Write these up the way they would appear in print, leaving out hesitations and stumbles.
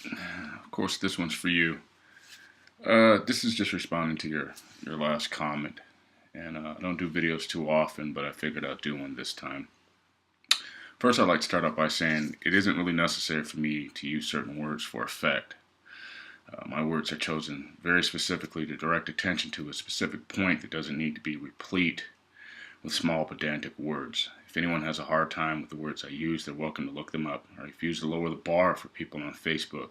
Of course, this one's for you. This is just responding to your last comment. And I don't do videos too often, but I figured I'd do one this time. First, I'd like to start out by saying it isn't really necessary for me to use certain words for effect. My words are chosen very specifically to direct attention to a specific point that doesn't need to be replete with small pedantic words. If anyone has a hard time with the words I use, they're welcome to look them up. I refuse to lower the bar for people on Facebook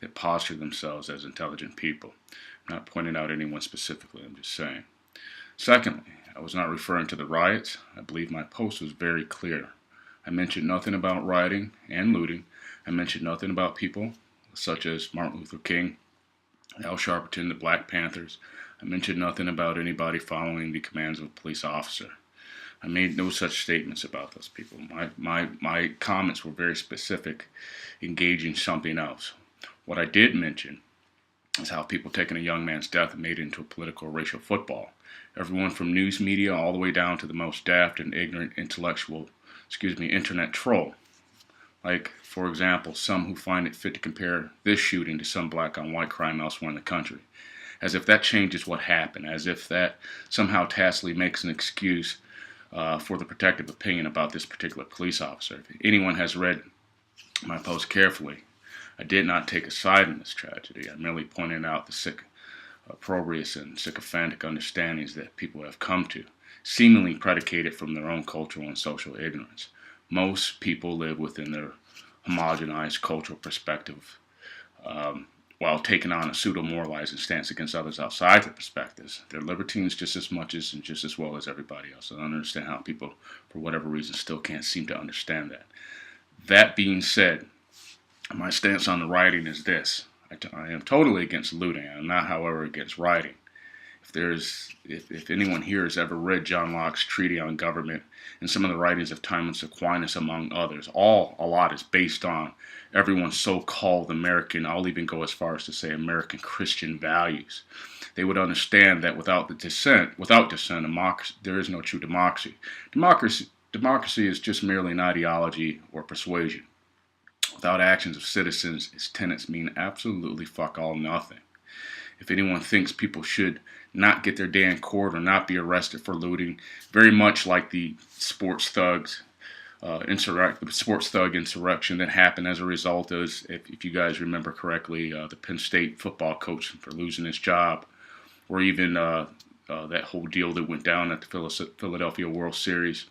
that posture themselves as intelligent people. I'm not pointing out anyone specifically, I'm just saying. Secondly, I was not referring to the riots. I believe my post was very clear. I mentioned nothing about rioting and looting. I mentioned nothing about people such as Martin Luther King, Al Sharpton, the Black Panthers. I mentioned nothing about anybody following the commands of a police officer. I made no such statements about those people. My comments were very specific, engaging something else. What I did mention is how people taking a young man's death and made it into a political or racial football. Everyone from news media all the way down to the most daft and ignorant internet troll. Like, for example, some who find it fit to compare this shooting to some black on white crime elsewhere in the country. As if that changes what happened, as if that somehow tacitly makes an excuse for the protective opinion about this particular police officer. If anyone has read my post carefully, I did not take a side in this tragedy. I merely pointed out the sick, opprobrious and sycophantic understandings that people have come to, seemingly predicated from their own cultural and social ignorance. Most people live within their homogenized cultural perspective while taking on a pseudo-moralizing stance against others outside their perspectives. They're libertines just as much as and just as well as everybody else. I don't understand how people, for whatever reason, still can't seem to understand that. That being said, my stance on the rioting is this. I am totally against looting. I am not, however, against rioting. If anyone here has ever read John Locke's Treatise on Government and some of the writings of Thomas Aquinas, among others, a lot is based on everyone's so-called American, I'll even go as far as to say American Christian values. They would understand that without dissent, there is no true democracy. Democracy is just merely an ideology or persuasion. Without actions of citizens, its tenets mean absolutely fuck all nothing. If anyone thinks people should not get their day in court or not be arrested for looting, very much like the sports thug insurrection that happened as a result of, if you guys remember correctly, the Penn State football coach for losing his job, or even that whole deal that went down at the Philadelphia World Series,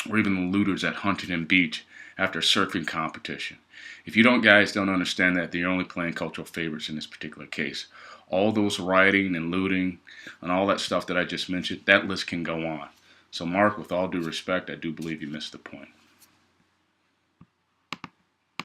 or even the looters at Huntington Beach after a surfing competition. If you guys don't understand that, they're only playing cultural favorites in this particular case. All those rioting and looting and all that stuff that I just mentioned, that list can go on. So, Mark, with all due respect, I do believe you missed the point.